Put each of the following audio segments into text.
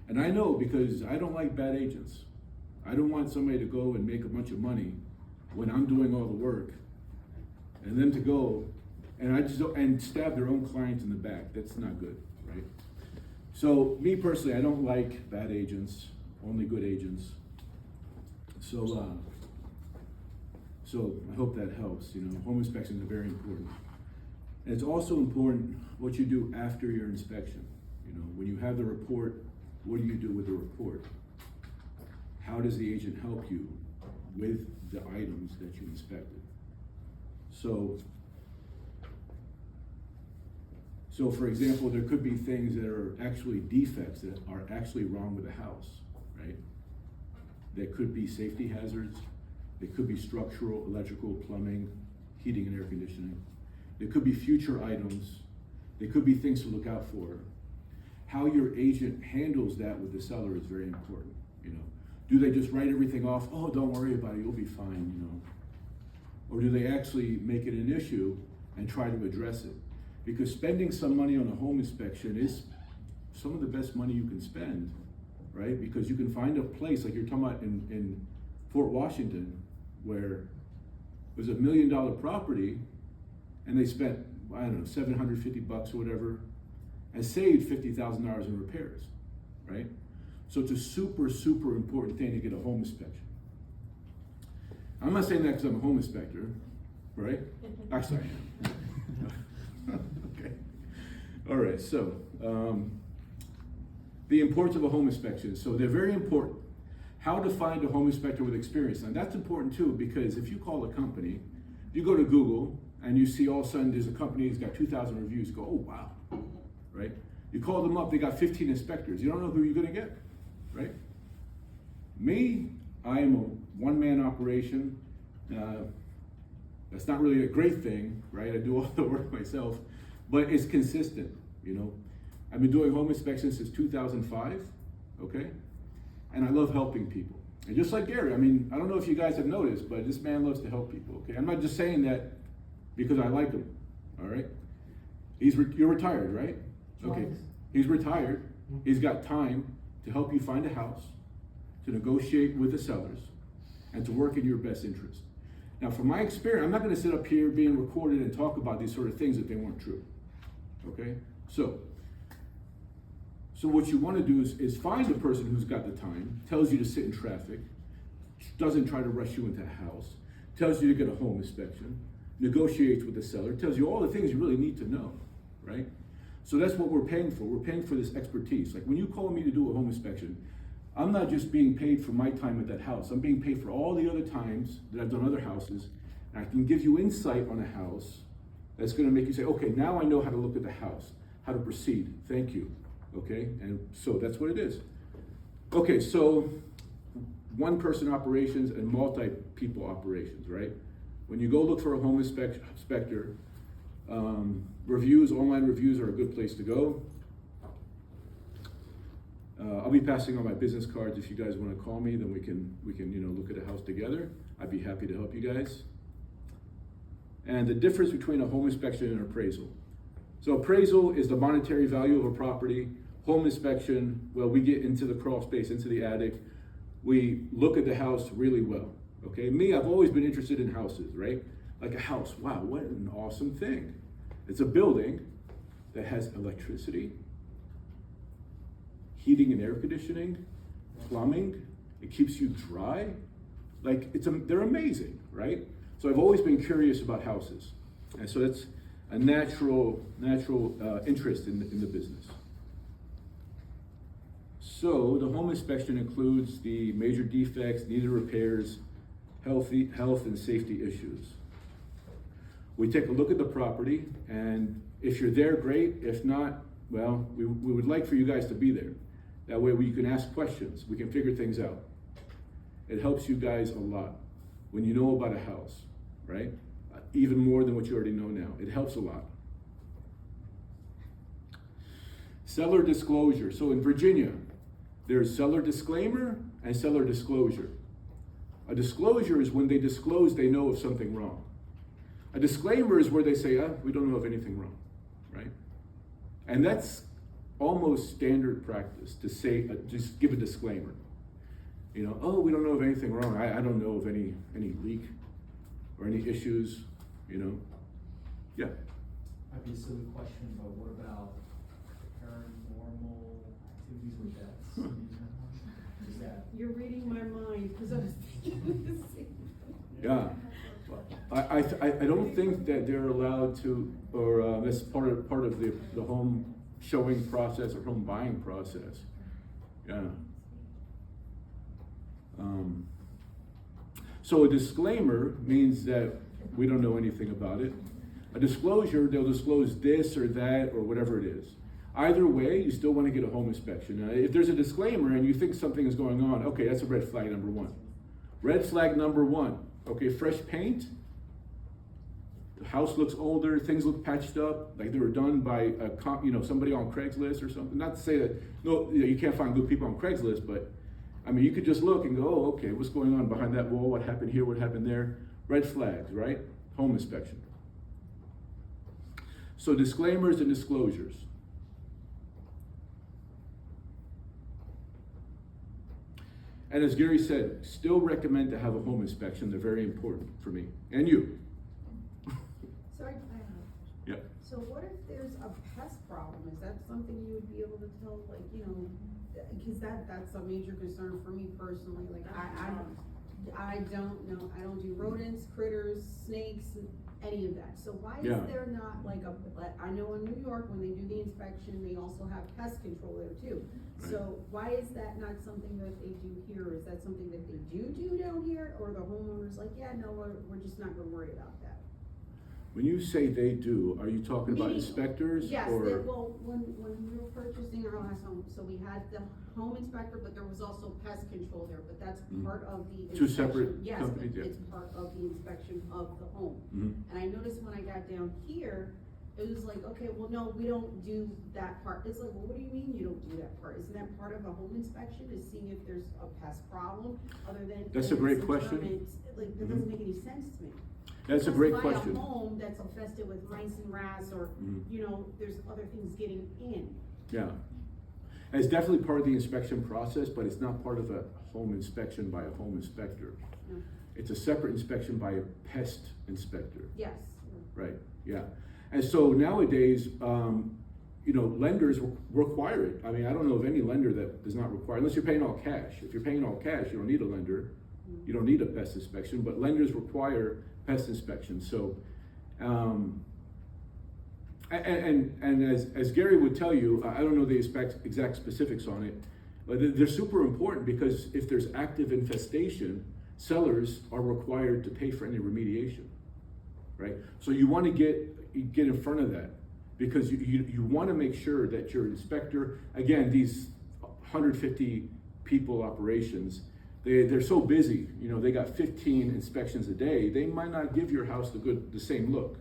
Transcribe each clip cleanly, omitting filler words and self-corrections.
And I know because I don't like bad agents. I don't want somebody to go and make a bunch of money when I'm doing all the work, and them to go and and stab their own clients in the back. That's not good, right? So me personally, I don't like bad agents, only good agents. So I hope that helps. You know, home inspections are very important. And it's also important what you do after your inspection. You know, when you have the report, what do you do with the report? How does the agent help you with the items that you inspected? So for example, there could be things that are actually defects that are actually wrong with the house, right? There could be safety hazards. There could be structural, electrical, plumbing, heating and air conditioning. There could be future items. There could be things to look out for. How your agent handles that with the seller is very important, you know. Do they just write everything off? Oh, don't worry about it, you'll be fine, you know. Or do they actually make it an issue and try to address it? Because spending some money on a home inspection is some of the best money you can spend, right? Because you can find a place, like you're talking about in Fort Washington, where there's $1 million property and they spent, I don't know, $750 or whatever, and saved $50,000 in repairs, right? So it's a super, super important thing to get a home inspection. I'm not saying that because I'm a home inspector, right? Actually, I am. Okay. All right, so the importance of a home inspection. So they're very important. How to find a home inspector with experience. And that's important too, because if you call a company, you go to Google and you see all of a sudden there's a company that's got 2,000 reviews, you go, oh wow, right? You call them up, they got 15 inspectors. You don't know who you're gonna get, right? Me, I am a one-man operation. That's not really a great thing, right? I do all the work myself, but it's consistent, you know. I've been doing home inspections since 2005, okay? And I love helping people. And just like Gary, I mean, I don't know if you guys have noticed, but this man loves to help people, okay? I'm not just saying that because I like him, all right? You're retired, right? Okay, he's retired. He's got time to help you find a house, to negotiate with the sellers, and to work in your best interest. Now, from my experience, I'm not gonna sit up here being recorded and talk about these sort of things if they weren't true, okay? So what you wanna do is find a person who's got the time, tells you to sit in traffic, doesn't try to rush you into a house, tells you to get a home inspection, negotiates with the seller, tells you all the things you really need to know, right? So that's what we're paying for. We're paying for this expertise. Like when you call me to do a home inspection, I'm not just being paid for my time at that house. I'm being paid for all the other times that I've done other houses. And I can give you insight on a house that's gonna make you say, okay, now I know how to look at the house, how to proceed. Thank you, okay? And so that's what it is. Okay, so one-person operations and multi-people operations, right? When you go look for a home inspector, online reviews are a good place to go. I'll be passing on my business cards. If you guys want to call me, then we can look at a house together. I'd be happy to help you guys. And the difference between a home inspection and appraisal. So appraisal is the monetary value of a property. Home inspection, well, we get into the crawl space, into the attic. We look at the house really well. Okay, me, I've always been interested in houses, right? Like a house, wow, what an awesome thing. It's a building that has electricity, heating and air conditioning, plumbing, it keeps you dry. Like, they're amazing, right? So I've always been curious about houses. And so that's a natural interest in the business. So the home inspection includes the major defects, needed repairs, health and safety issues. We take a look at the property, and if you're there, great. If not, well, we would like for you guys to be there. That way we can ask questions, we can figure things out. It helps you guys a lot when you know about a house, right? Even more than what you already know now. It helps a lot. Seller disclosure. So in Virginia, there's seller disclaimer and seller disclosure. A disclosure is when they disclose they know of something wrong. A disclaimer is where they say, we don't know of anything wrong, right? And that's almost standard practice to say, just give a disclaimer. You know, oh, we don't know of anything wrong. I don't know of any leak or any issues, you know. Yeah. Might be a silly question, but what about paranormal activities with deaths? Is that? You're reading my mind, because I was thinking the same thing. Yeah. I don't think that they're allowed to, or that's part of the home showing process or home buying process. Yeah. So a disclaimer means that we don't know anything about it. A disclosure, they'll disclose this or that or whatever it is. Either way, you still want to get a home inspection. Now, if there's a disclaimer and you think something is going on, okay, that's a red flag number one. Red flag number one, okay, fresh paint. The house looks older, things look patched up, like they were done by somebody on Craigslist or something. Not to say that you can't find good people on Craigslist, but I mean, you could just look and go, oh, okay, what's going on behind that wall? What happened here? What happened there? Red flags, right? Home inspection. So disclaimers and disclosures. And as Gary said, still recommend to have a home inspection. They're very important for me and you. So Yeah. So what if there's a pest problem? Is that something you would be able to tell, like, you know, because that's a major concern for me personally. Like I don't know, I don't do rodents, critters, snakes, any of that. So why is there not like I know in New York when they do the inspection, they also have pest control there too. Right. So why is that not something that they do here? Is that something that they do down here? Or the homeowner's like, yeah, no, we're just not gonna worry about that? When you say they do, are you talking about inspectors? Yes, or? Well, when we were purchasing our last home, so we had the home inspector, but there was also pest control there, but that's part of the inspection. Two separate companies, Yes, it's part of the inspection of the home. And I noticed when I got down here, it was like, okay, well, no, we don't do that part. It's like, well, what do you mean you don't do that part? Isn't that part of a home inspection, is seeing if there's a pest problem, other than? That's a great question. Like, that doesn't make any sense to me. That's a great question. Buy a home that's infested with mice and rats, or you know, there's other things getting in. Yeah, and it's definitely part of the inspection process, but it's not part of a home inspection by a home inspector. No. It's a separate inspection by a pest inspector. Yes. Right. Yeah, and so nowadays, lenders require it. I mean, I don't know of any lender that does not require, unless you're paying all cash. If you're paying all cash, you don't need a lender. You don't need a pest inspection, but lenders require pest inspection. So, and as Gary would tell you, I don't know the exact specifics on it, but they're super important, because if there's active infestation, sellers are required to pay for any remediation, right? So you want to get in front of that, because you want to make sure that your inspector, again, these 150 people operations, they're so busy, they got 15 inspections a day, they might not give your house the same look.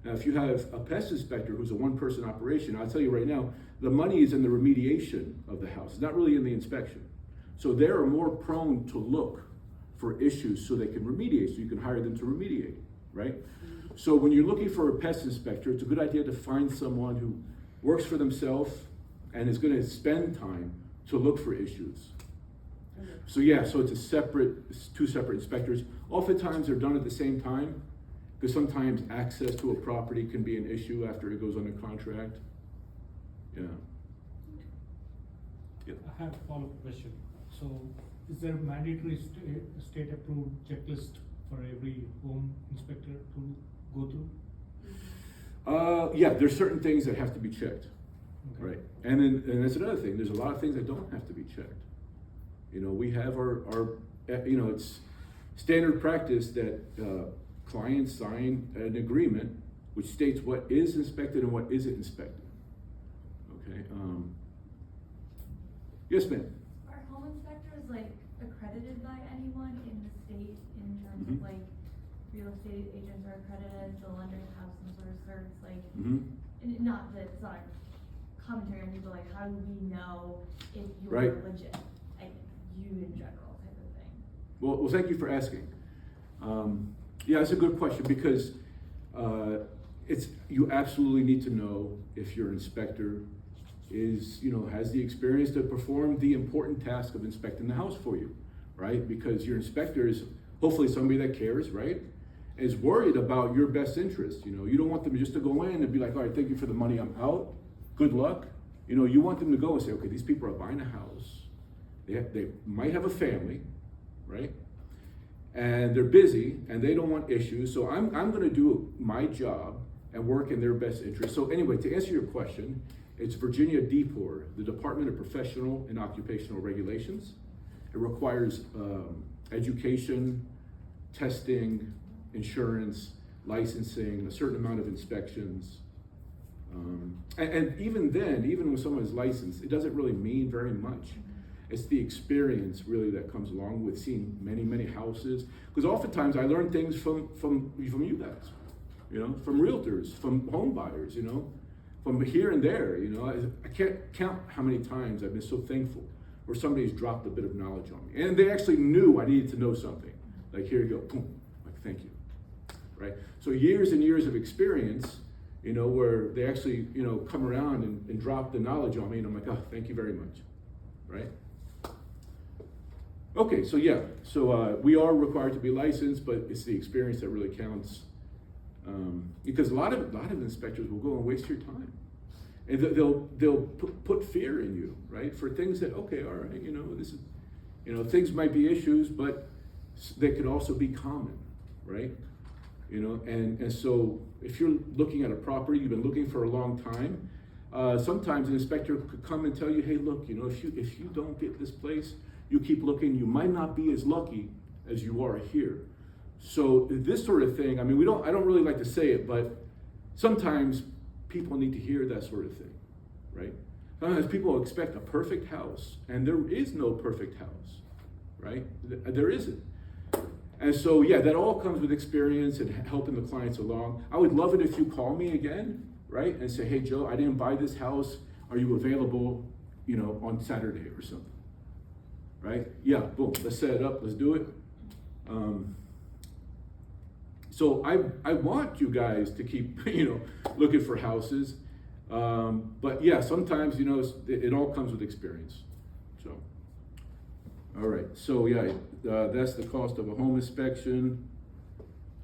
Now, if you have a pest inspector who's a one-person operation, I'll tell you right now, the money is in the remediation of the house, not really in the inspection. So they are more prone to look for issues so they can remediate, so you can hire them to remediate, right? So when you're looking for a pest inspector, it's a good idea to find someone who works for themselves and is going to spend time to look for issues. So yeah, so it's two separate inspectors. Oftentimes they're done at the same time, because sometimes access to a property can be an issue after it goes under contract. Yeah. I have a follow-up question. So is there a mandatory state approved checklist for every home inspector to go through? Yeah, there's certain things that have to be checked, Okay. right? And that's another thing. There's a lot of things that don't have to be checked. We have our it's standard practice that clients sign an agreement which states what is inspected and what isn't inspected. Okay. Yes, ma'am. Are home inspectors accredited by anyone in the state in terms of real estate agents are accredited, the lenders have some sort of certs, and not that it's not a commentary on you, but how do we know if you're Right. legit? You in general type of thing. Well, thank you for asking. Yeah, it's a good question, because you absolutely need to know if your inspector is, has the experience to perform the important task of inspecting the house for you, right? Because your inspector is hopefully somebody that cares, right? Is worried about your best interest. You don't want them just to go in and be like, all right, thank you for the money, I'm out, good luck. You want them to go and say, okay, these people are buying a house. They might have a family, right? And they're busy and they don't want issues. So I'm gonna do my job and work in their best interest. So anyway, to answer your question, it's Virginia DPOR, the Department of Professional and Occupational Regulations. It requires education, testing, insurance, licensing, a certain amount of inspections. And even then, even when someone is licensed, it doesn't really mean very much. It's the experience really that comes along with seeing many, many houses. Because oftentimes I learn things from you guys, from realtors, from home buyers, from here and there. I can't count how many times I've been so thankful where somebody's dropped a bit of knowledge on me. And they actually knew I needed to know something. Like, here you go, boom, like, thank you, right? So years and years of experience, where they actually, come around and drop the knowledge on me, and I'm like, oh, thank you very much, right? Okay, so yeah, we are required to be licensed, but it's the experience that really counts. Because a lot of inspectors will go and waste your time. And they'll put fear in you, right? For things that, okay, all right, this is, things might be issues, but they could also be common, right? And so if you're looking at a property, you've been looking for a long time, sometimes an inspector could come and tell you, hey, look, if you don't get this place, you keep looking, you might not be as lucky as you are here. So this sort of thing, I don't really like to say it, but sometimes people need to hear that sort of thing, right? Sometimes people expect a perfect house, and there is no perfect house, right? There isn't. And so, yeah, that all comes with experience and helping the clients along. I would love it if you call me again, right? And say, hey, Joe, I didn't buy this house. Are you available, on Saturday or something, right? Yeah, boom, let's set it up, let's do it. So I want you guys to keep, looking for houses. But yeah, sometimes, it all comes with experience. So, all right. So yeah, that's the cost of a home inspection.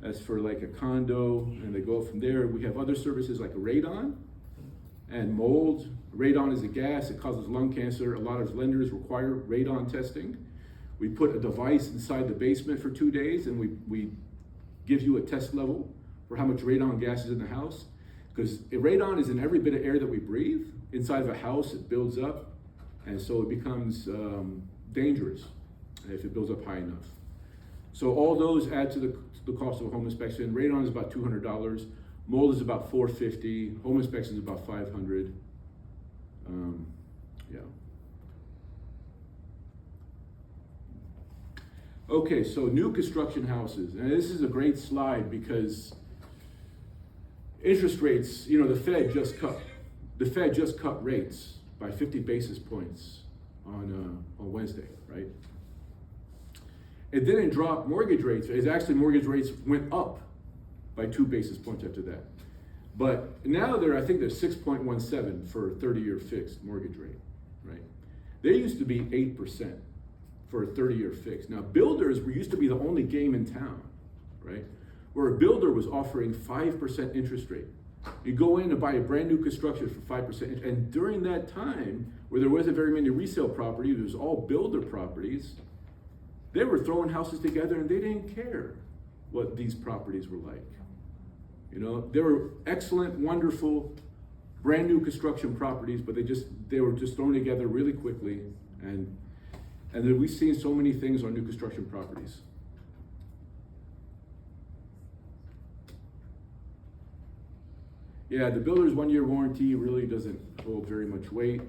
That's for like a condo, and they go from there. We have other services like radon and mold. Radon is a gas, it causes lung cancer. A lot of lenders require radon testing. We put a device inside the basement for 2 days, and we give you a test level for how much radon gas is in the house. Because radon is in every bit of air that we breathe. Inside of a house, it builds up, and so it becomes dangerous if it builds up high enough. So all those add to the cost of a home inspection. Radon is about $200. Mold is about $450. Home inspection is about $500. Yeah. Okay, so new construction houses. And this is a great slide because interest rates, the Fed just cut rates by 50 basis points on Wednesday, right? It didn't drop mortgage rates. It's actually mortgage rates went up by 2 basis points after that. But now I think they're 6.17 for a 30-year fixed mortgage rate, right? They used to be 8% for a 30-year fixed. Now builders used to be the only game in town, right? Where a builder was offering 5% interest rate. You go in and buy a brand new construction for 5%. And during that time, where there wasn't very many resale properties, it was all builder properties, they were throwing houses together and they didn't care what these properties were like. They were excellent, wonderful, brand new construction properties, but they were just thrown together really quickly. And then we've seen so many things on new construction properties. Yeah, the builder's 1-year warranty really doesn't hold very much weight.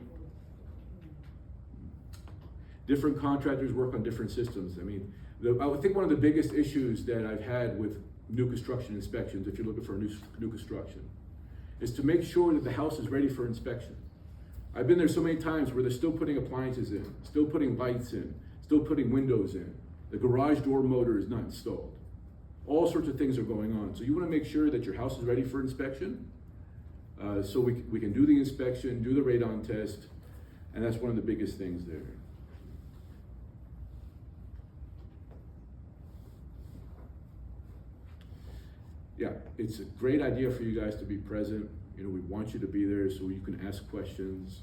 Different contractors work on different systems. I think one of the biggest issues that I've had with new construction inspections, if you're looking for a new construction, is to make sure that the house is ready for inspection. I've been there so many times where they're still putting appliances in, still putting lights in, still putting windows in. The garage door motor is not installed. All sorts of things are going on. So you want to make sure that your house is ready for inspection. So we can do the inspection, do the radon test, and that's one of the biggest things there. Yeah, it's a great idea for you guys to be present. You know, we want you to be there so you can ask questions,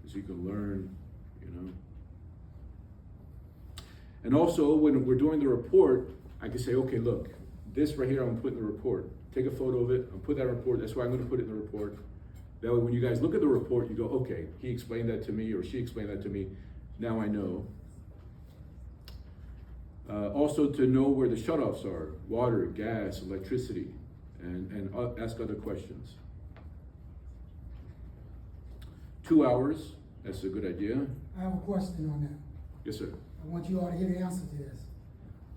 so you can learn, you know. And also, when we're doing the report, I can say, okay, look, this right here, I'm gonna put in the report. Take a photo of it, I'll put that in the report, that's why I'm gonna put it in the report. That way, when you guys look at the report, you go, okay, he explained that to me, or she explained that to me, now I know. Also to know where the shutoffs are, water, gas, electricity, and ask other questions. 2 hours, that's a good idea. I have a question on that. Yes, sir. I want you all to hear the answer to this.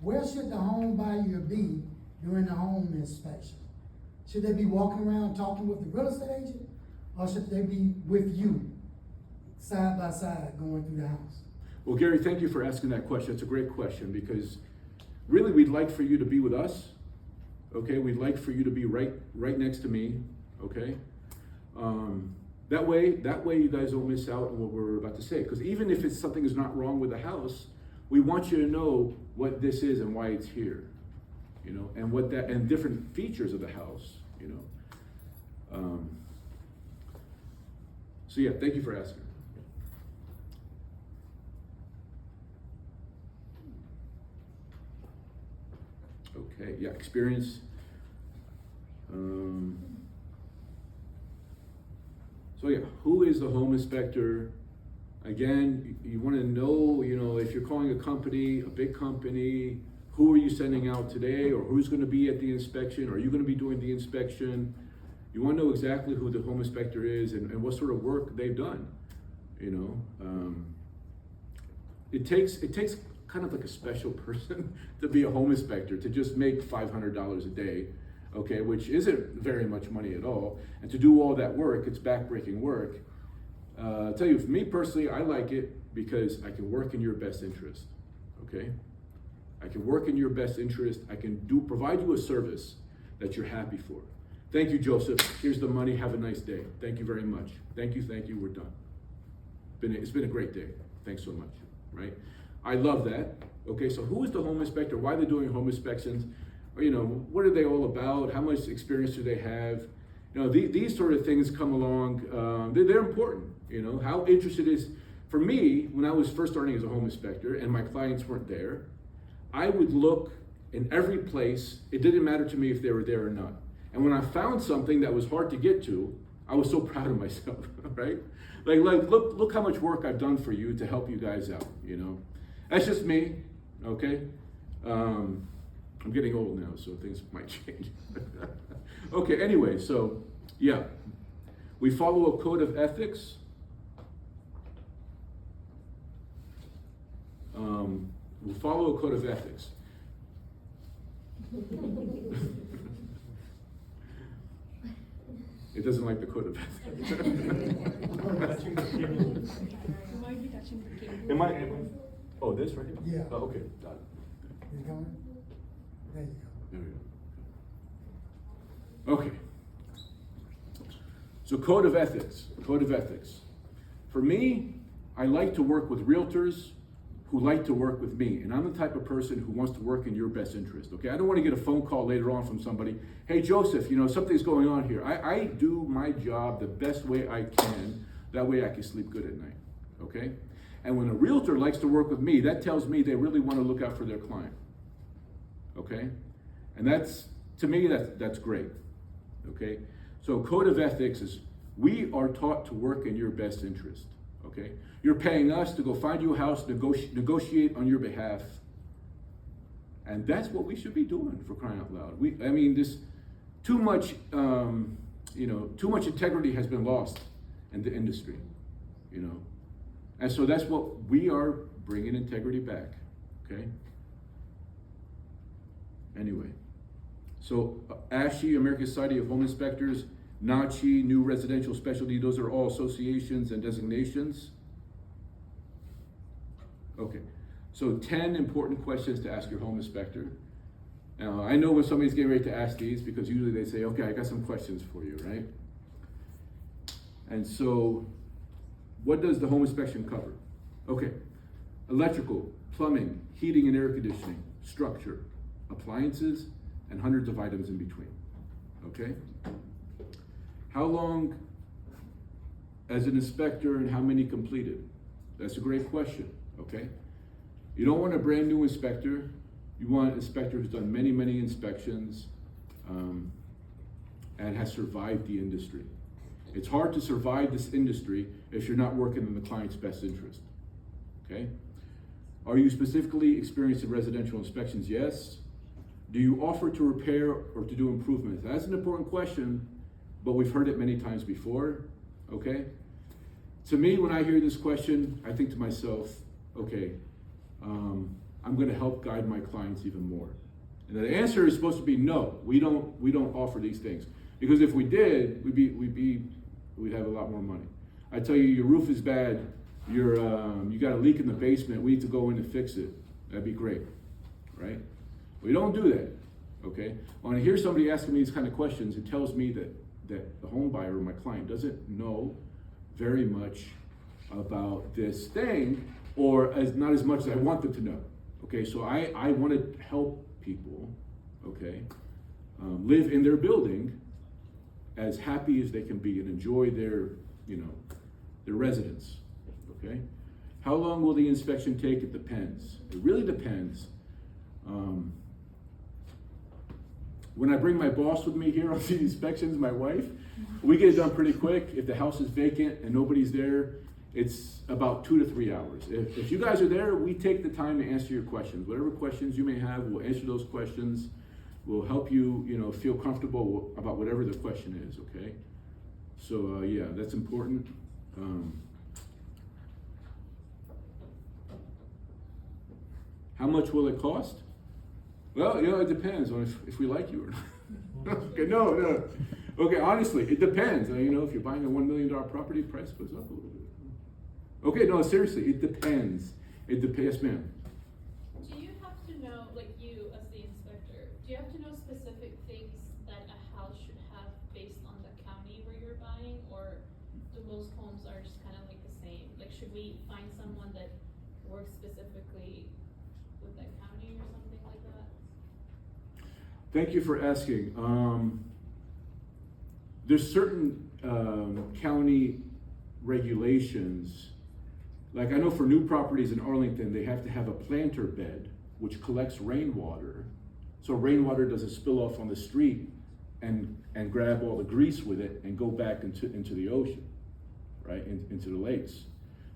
Where should the home buyer be during the home inspection? Should they be walking around talking with the real estate agent? Or should they be with you, side by side, going through the house? Well, Gary, thank you for asking that question. It's a great question because really we'd like for you to be with us, okay? We'd like for you to be right next to me, okay? That way you guys don't miss out on what we're about to say. Because even if it's something is not wrong with the house, we want you to know what this is and why it's here, you know, and different features of the house, you know. So yeah, thank you for asking. Okay, yeah, experience. So yeah, who is the home inspector? Again, you want to know, you know, if you're calling a company, a big company, who are you sending out today, or who's going to be at the inspection? Are you going to be doing the inspection? You want to know exactly who the home inspector is and what sort of work they've done. You know, it takes kind of like a special person to be a home inspector, to just make $500 a day, okay, which isn't very much money at all. And to do all that work, it's backbreaking work. I'll tell you, for me personally, I like it because I can work in your best interest, okay? I can work in your best interest. I can provide you a service that you're happy for. Thank you, Joseph. Here's the money. Have a nice day. Thank you very much. Thank you. We're done. It's been a great day. Thanks so much, right? I love that. Okay, so who is the home inspector? Why are they doing home inspections? Or, you know, what are they all about? How much experience do they have? You know, these sort of things come along. They're important. You know, how interested is, for me, when I was first starting as a home inspector and my clients weren't there, I would look in every place. It didn't matter to me if they were there or not. And when I found something that was hard to get to, I was so proud of myself, right? Like look how much work I've done for you to help you guys out, you know? That's just me, okay? I'm getting old now, so things might change. Okay, anyway, so, yeah. We follow a code of ethics. We follow a code of ethics. It doesn't like the code of ethics. Touching the cable. You might be touching the cable. Am I? Oh, this right here? Yeah. Oh, okay, got it. You coming? There you go. There we go. Okay. So code of ethics. Code of ethics. For me, I like to work with realtors who like to work with me. And I'm the type of person who wants to work in your best interest, okay? I don't want to get a phone call later on from somebody, hey, Joseph, you know, something's going on here. I do my job the best way I can. That way I can sleep good at night, okay? And when a realtor likes to work with me, that tells me they really want to look out for their client, okay? And that's, to me, that's great, okay? So code of ethics is, we are taught to work in your best interest, okay? You're paying us to go find you a house, negotiate on your behalf. And that's what we should be doing, for crying out loud. I mean, this, too much integrity has been lost in the industry, you know? And so that's what we are bringing integrity back, okay? Anyway, so ASHI, American Society of Home Inspectors, NACHI, New Residential Specialty, those are all associations and designations. Okay, so 10 important questions to ask your home inspector. Now, I know when somebody's getting ready to ask these because usually they say, okay, I got some questions for you, right? And so, what does the home inspection cover? Okay, electrical, plumbing, heating and air conditioning, structure, appliances, and hundreds of items in between, okay? How long as an inspector and how many completed? That's a great question, okay? You don't want a brand new inspector. You want an inspector who's done many, many inspections and has survived the industry. It's hard to survive this industry if you're not working in the client's best interest, okay? Are you specifically experienced in residential inspections? Yes. Do you offer to repair or to do improvements? That's an important question, but we've heard it many times before, okay? To me, when I hear this question, I think to myself, okay, I'm gonna help guide my clients even more. And the answer is supposed to be no, we don't offer these things. Because if we did, we'd have a lot more money. I tell you, your roof is bad, you got a leak in the basement, we need to go in and fix it. That'd be great, right? We don't do that, okay? When I hear somebody asking me these kind of questions, it tells me that the home buyer or my client doesn't know very much about this thing, or not as much as I want them to know, okay? So I want to help people, okay, live in their building as happy as they can be and enjoy their residence, okay? How long will the inspection take? It depends. It really depends. When I bring my boss with me here on the inspections, my wife, we get it done pretty quick. If the house is vacant and nobody's there, it's about 2 to 3 hours. If you guys are there, we take the time to answer your questions. Whatever questions you may have, we'll answer those questions. We'll help you, feel comfortable about whatever the question is, okay? So, yeah, that's important. How much will it cost? Well, it depends on if we like you or not. Okay, no. Okay, honestly, it depends. If you're buying a $1 million property, price goes up a little bit. Okay, no, seriously, it depends. It depends, yes, ma'am. Do you have to know, like you as the inspector, do you have to know specific things that a house should have based on the county where you're buying, or do most homes are just kind of like the same? Like, should we find someone that works specifically with that county or something like that? Thank you for asking. There's certain county regulations. Like I know for new properties in Arlington, they have to have a planter bed which collects rainwater, so rainwater doesn't spill off on the street and grab all the grease with it and go back into the ocean, right, into the lakes.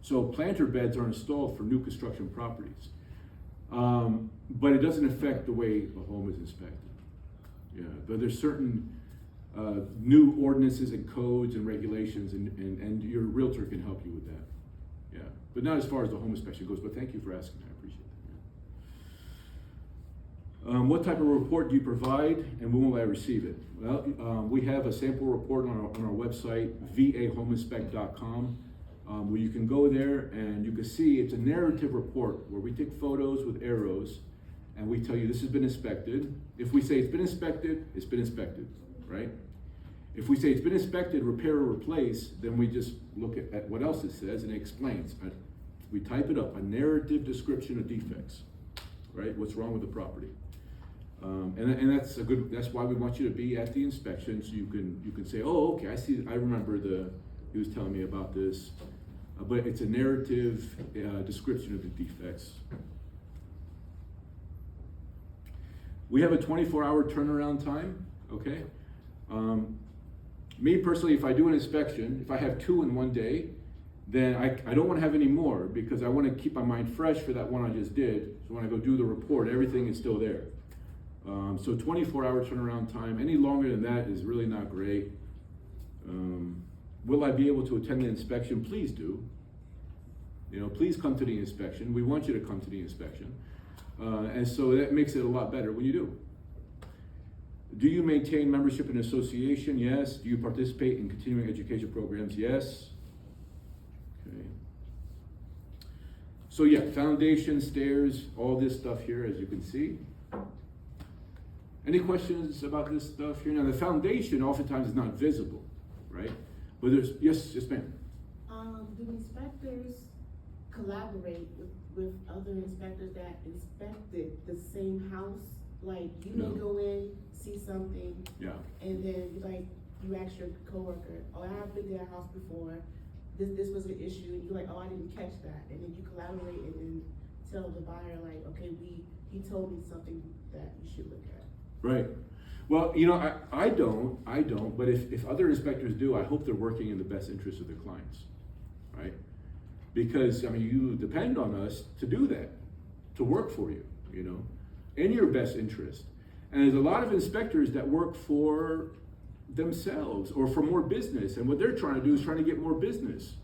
So planter beds are installed for new construction properties, but it doesn't affect the way a home is inspected. Yeah, but there's certain new ordinances and codes and regulations, and your realtor can help you with that. Yeah, but not as far as the home inspection goes, but thank you for asking, I appreciate that. What type of report do you provide, and when will I receive it? Well, we have a sample report on our website, vahomeinspect.com, where you can go there and you can see it's a narrative report where we take photos with arrows and we tell you this has been inspected. If we say it's been inspected, right? If we say it's been inspected, repair or replace, then we just look at what else it says and it explains. We type it up, a narrative description of defects, right? What's wrong with the property. And that's why we want you to be at the inspection, so you can say, oh, okay, I remember he was telling me about this. But it's a narrative description of the defects. We have a 24-hour turnaround time, okay? Me personally, if I do an inspection, if I have 2 in one day, then I don't want to have any more because I want to keep my mind fresh for that one I just did. So when I go do the report, everything is still there. So 24-hour turnaround time. Any longer than that is really not great. Will I be able to attend the inspection? Please do. Please come to the inspection. We want you to come to the inspection. And so that makes it a lot better when you do. Do you maintain membership in an association? Yes. Do you participate in continuing education programs? Yes. Okay. So yeah, foundation, stairs, all this stuff here, as you can see. Any questions about this stuff here? Now the foundation oftentimes is not visible, right? But there's, yes, ma'am. Do inspectors collaborate with other inspectors that inspected the same house? Like, you may No. go in, see something, Yeah. and then, like, you ask your coworker, oh, I've been to that house before, this was an issue, and you're like, oh, I didn't catch that, and then you collaborate and then tell the buyer, like, okay, he told me something that you should look at. Right. Well, I don't, but if other inspectors do, I hope they're working in the best interest of their clients, right? Because, you depend on us to do that, to work for you, in your best interest. And there's a lot of inspectors that work for themselves or for more business, and what they're trying to do is trying to get more business,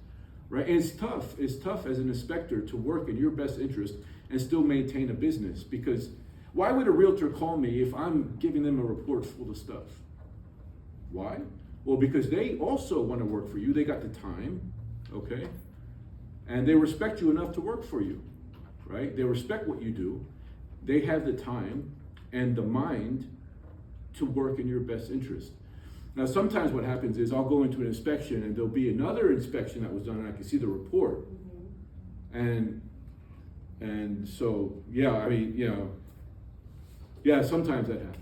right? And it's tough as an inspector to work in your best interest and still maintain a business, because why would a realtor call me if I'm giving them a report full of stuff? Why? Well, because they also want to work for you. They got the time, okay? And they respect you enough to work for you, right? They respect what you do. They have the time and the mind to work in your best interest. Now, sometimes what happens is I'll go into an inspection and there'll be another inspection that was done and I can see the report. And so, yeah, yeah, sometimes that happens.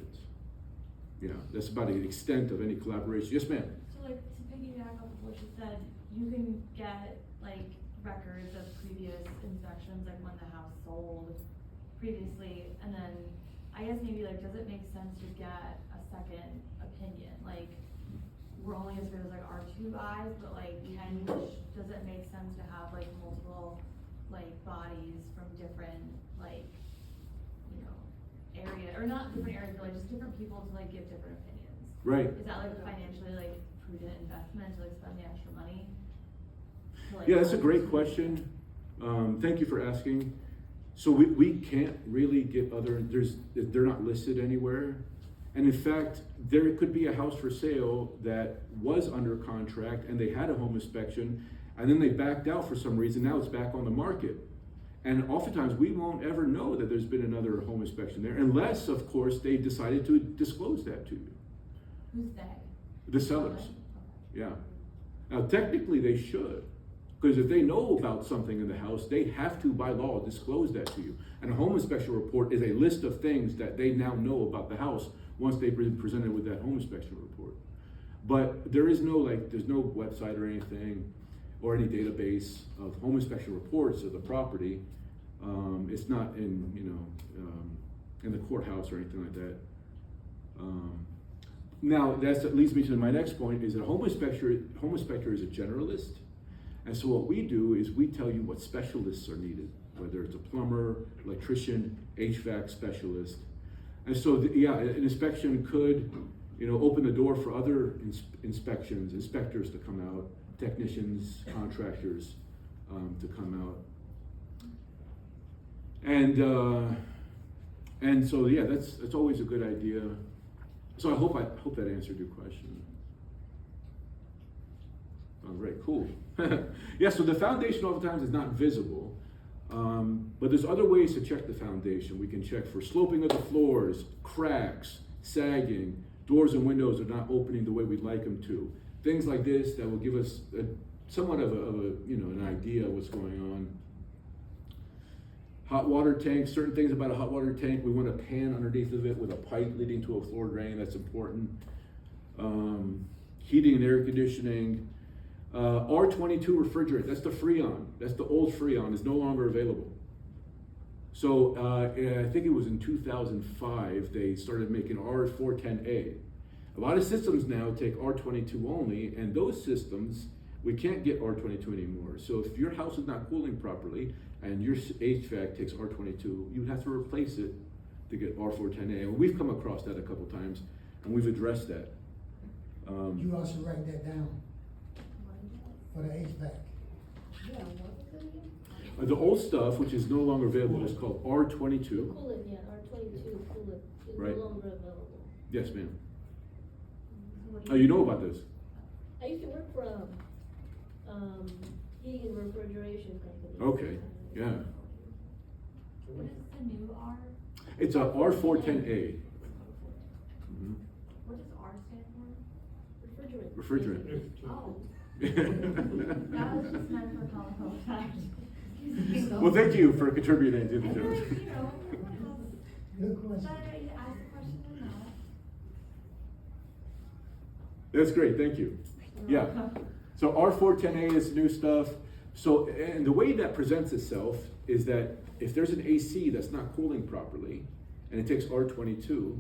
That's about the extent of any collaboration. Yes, ma'am. So like, to piggyback off of what you said, you can get like records of previous inspections, like when the house sold previously, and then I guess maybe like, does it make sense to get a second opinion? Like, we're only as good as like our two eyes, but like, does it make sense to have like multiple like bodies from different like, area, or not different areas, but like just different people to like give different opinions? Right. Is that like financially like prudent investment to like spend the extra money? To, like, Yeah, that's a great question. Thank you for asking. So we can't really get they're not listed anywhere. And in fact, there could be a house for sale that was under contract and they had a home inspection and then they backed out for some reason. Now it's back on the market. And oftentimes we won't ever know that there's been another home inspection there, unless, of course, they decided to disclose that to you. Who's they? The sellers. Okay. Yeah. Now, technically, they should, because if they know about something in the house, they have to, by law, disclose that to you. And a home inspection report is a list of things that they now know about the house once they've been presented with that home inspection report. But there is no, there's no website or anything, or any database of home inspection reports of the property. It's not in, in the courthouse or anything like that. Now, that leads me to my next point, is that a home inspector is a generalist. And so what we do is we tell you what specialists are needed, whether it's a plumber, electrician, HVAC specialist. And so, an inspection could, open the door for other inspectors to come out, technicians, contractors to come out. And so, that's always a good idea. So I hope that answered your question. All right, cool. Yeah, so the foundation oftentimes is not visible, but there's other ways to check the foundation. We can check for sloping of the floors, cracks, sagging, doors and windows are not opening the way we'd like them to. Things like this that will give us somewhat of an idea of what's going on. Hot water tank, certain things about a hot water tank, we want a pan underneath of it with a pipe leading to a floor drain, that's important. Heating and air conditioning. R22 refrigerant, that's the Freon, that's the old Freon, is no longer available. So I think it was in 2005, they started making R410A. A lot of systems now take R22 only, and those systems, we can't get R22 anymore. So if your house is not cooling properly, and your HVAC takes R22, you'd have to replace it to get R410A. And we've come across that a couple times, and we've addressed that. You also write that down for the HVAC. The old stuff, which is no longer available, is called R22. Coolant, yeah, R22 coolant is Right. no longer available. Yes, ma'am. What do Oh, you know about this? I used to work for a, heating and refrigeration company. Okay, yeah. What is the new R? It's a R410A. Mhm. What does R stand for? Refrigerant. Refrigerant. basically. Oh, That was just meant for comical effect. Excuse me. Well, thank you for contributing to I the feel like, joke. you know, Good question. better you ask the question than not. That's great, thank you. Yeah, so R410A is new stuff. So, and the way that presents itself is that if there's an AC that's not cooling properly, and it takes R22,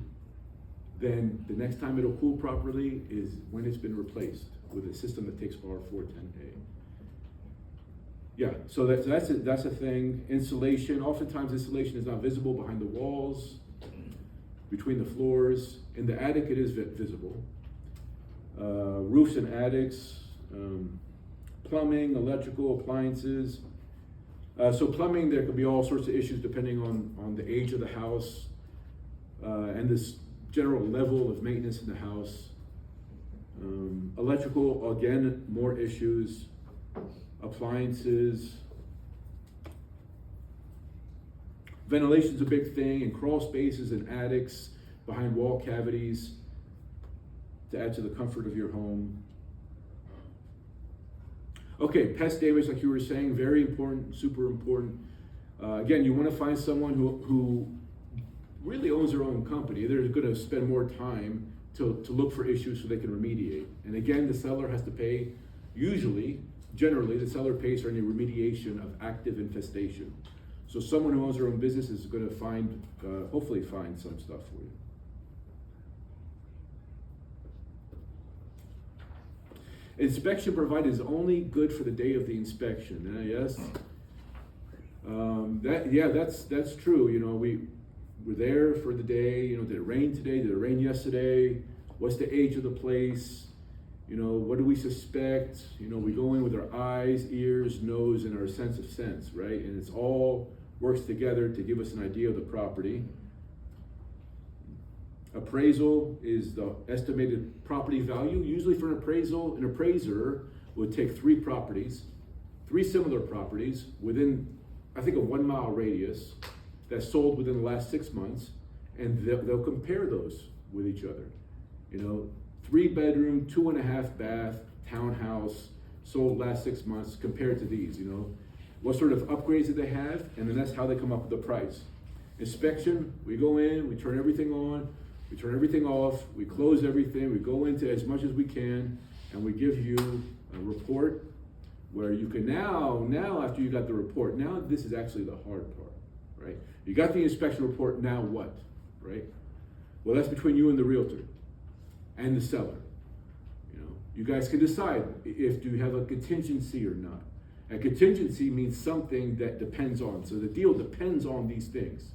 then the next time it'll cool properly is when it's been replaced with a system that takes R410A. Yeah, so that's a thing. Insulation, oftentimes insulation is not visible behind the walls, between the floors. In the attic, it is visible. Roofs and attics, plumbing, electrical, appliances. So plumbing, there could be all sorts of issues depending on the age of the house and this general level of maintenance in the house. Electrical, again, more issues. Appliances. Ventilation's a big thing, and crawl spaces and attics, behind wall cavities, to add to the comfort of your home. Okay, pest damage, like you were saying, very important, super important. Again, you want to find someone who really owns their own company. They're going to spend more time to look for issues so they can remediate. And again, the seller has to pay, generally, the seller pays for any remediation of active infestation. So someone who owns their own business is going to hopefully find some stuff for you. Inspection provided is only good for the day of the inspection. Yes, that's true. You know, we're there for the day. You know, did it rain today? Did it rain yesterday? What's the age of the place? You know, what do we suspect? You know, we go in with our eyes, ears, nose, and our sense of sense, right? And it's all works together to give us an idea of the property. Appraisal is the estimated property value. Usually for an appraisal, an appraiser would take three similar properties within, I think, a 1 mile radius that sold within the last 6 months, and they'll compare those with each other. You know, 3-bedroom, 2.5 bath, townhouse, sold last 6 months compared to these, you know. What sort of upgrades did they have? And then that's how they come up with the price. Inspection, we go in, we turn everything on, we turn everything off, we close everything, we go into as much as we can, and we give you a report where you can now after you got the report, now this is actually the hard part, right? You got the inspection report, now what, right? Well, that's between you and the realtor and the seller. You know, you guys can decide if you have a contingency or not. A contingency means something that depends on. So the deal depends on these things: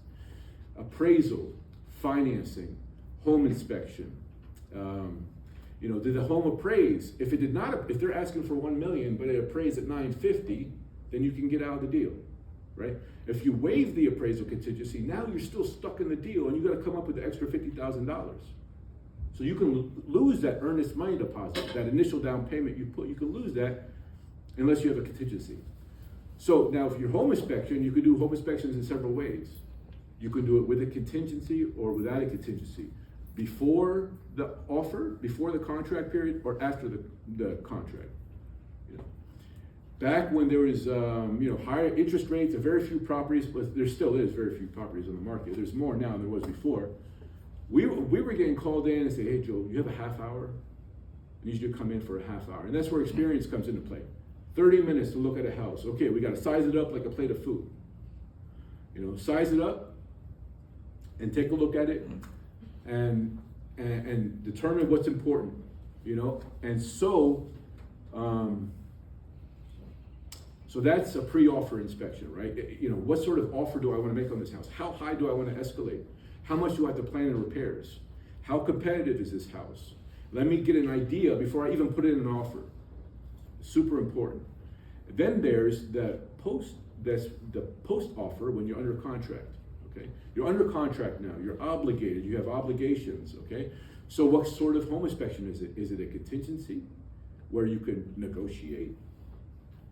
appraisal, financing, home inspection. You know, did the home appraise? If it did not, if they're asking for $1 million, but it appraised at $950, then you can get out of the deal, right? If you waive the appraisal contingency, now you're still stuck in the deal, and you got to come up with the extra $50,000. So you can lose that earnest money deposit, that initial down payment you put. You can lose that unless you have a contingency. So now, if your home inspection, you can do home inspections in several ways. You can do it with a contingency or without a contingency. Before the offer, before the contract period, or after the contract. You know. Back when there was higher interest rates and very few properties, but there still is very few properties on the market. There's more now than there was before. We were getting called in and say, hey Joe, you have a half hour? I need you to come in for a half hour. And that's where experience comes into play. 30 minutes to look at a house. Okay, we gotta size it up like a plate of food. You know, size it up and take a look at it and determine what's important, you know? And so that's a pre-offer inspection, right? You know, what sort of offer do I wanna make on this house? How high do I wanna escalate? How much do I have to plan in repairs? How competitive is this house? Let me get an idea before I even put in an offer. Super important. Then there's the post offer when you're under contract. Okay, you're under contract now. You're obligated. You have obligations. Okay, so what sort of home inspection is it? Is it a contingency where you can negotiate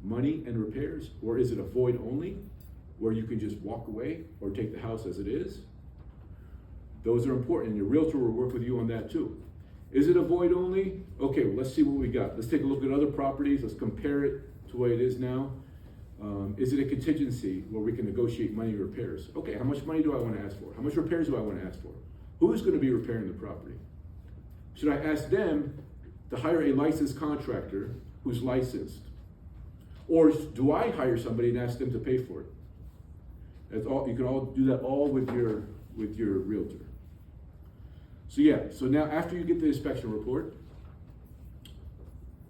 money and repairs, or is it a void only where you can just walk away or take the house as it is? Those are important, and your realtor will work with you on that too. Is it a void only? Okay, well, let's see what we got. Let's take a look at other properties. Let's compare it to what it is now. Is it a contingency where we can negotiate money repairs? Okay, how much money do I want to ask for? How much repairs do I want to ask for? Who's going to be repairing the property? Should I ask them to hire a licensed contractor who's licensed? Or do I hire somebody and ask them to pay for it? That's all. You can all do that all with your realtor. So yeah, so now after you get the inspection report,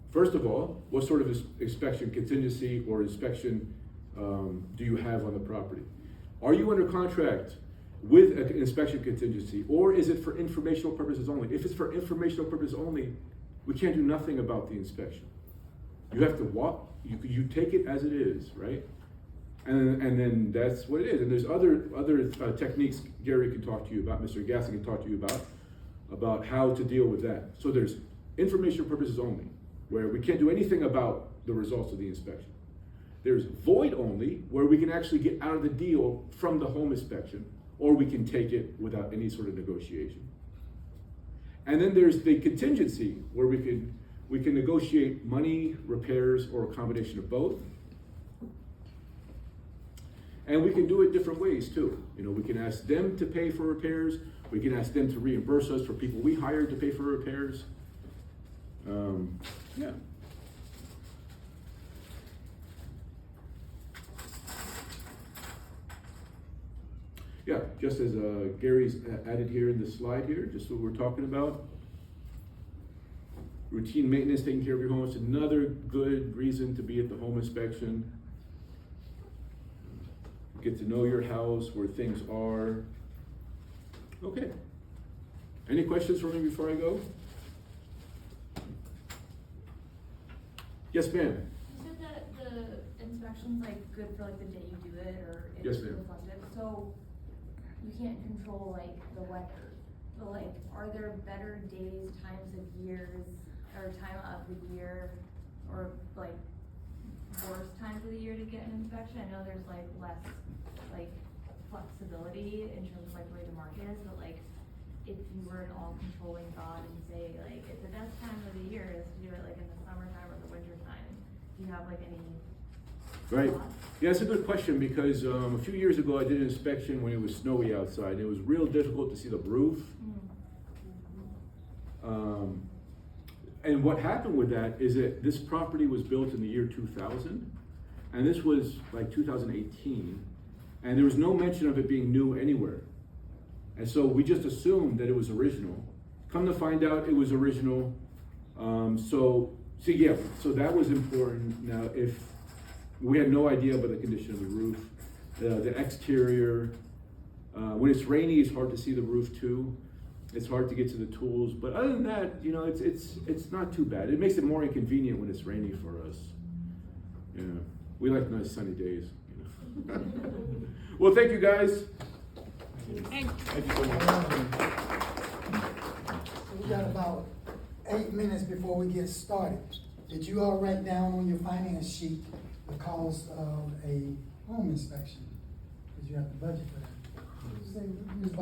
first of all, what sort of inspection contingency or inspection do you have on the property? Are you under contract with an inspection contingency, or is it for informational purposes only? If it's for informational purposes only, we can't do nothing about the inspection. You have to walk, you take it as it is, right? And then that's what it is. And there's other techniques Gary can talk to you about, Mr. Gasson can talk to you about how to deal with that. So there's informational purposes only, where we can't do anything about the results of the inspection. There's void only, where we can actually get out of the deal from the home inspection, or we can take it without any sort of negotiation. And then there's the contingency, where we can negotiate money, repairs, or a combination of both. And we can do it different ways too. You know, we can ask them to pay for repairs. We can ask them to reimburse us for people we hired to pay for repairs. Yeah. Yeah, just as Gary's added here in this slide here, just what we're talking about. Routine maintenance, taking care of your home. It's another good reason to be at the home inspection. Get to know your house, where things are. Okay. Any questions for me before I go? Yes, ma'am. You said that the inspection's like good for like the day you do it, or it's Yes, ma'am. reflective, so you can't control like the weather, but like, are there better days, times of years, or time of the year, or like worse times of the year to get an inspection? I know there's like less like flexibility in terms of like where the market is, but like if you were an all-controlling God and say like if the best time of the year is to do it like in the summertime or the winter time, do you have like any Right. thoughts? Yeah, that's a good question, because a few years ago I did an inspection when it was snowy outside. It was real difficult to see the roof. And what happened with that is that this property was built in the year 2000, and this was like 2018, and there was no mention of it being new anywhere. And so we just assumed that it was original. Come to find out, it was original. So that was important. Now, if we had no idea about the condition of the roof, the exterior. When it's rainy, it's hard to see the roof too. It's hard to get to the tools, but other than that, you know, it's not too bad. It makes it more inconvenient when it's rainy for us. Yeah, we like nice sunny days. You know? Well, thank you guys. Thank you so much. We got about 8 minutes before we get started. Did you all write down on your finance sheet the cost of a home inspection? Because you have to budget for that.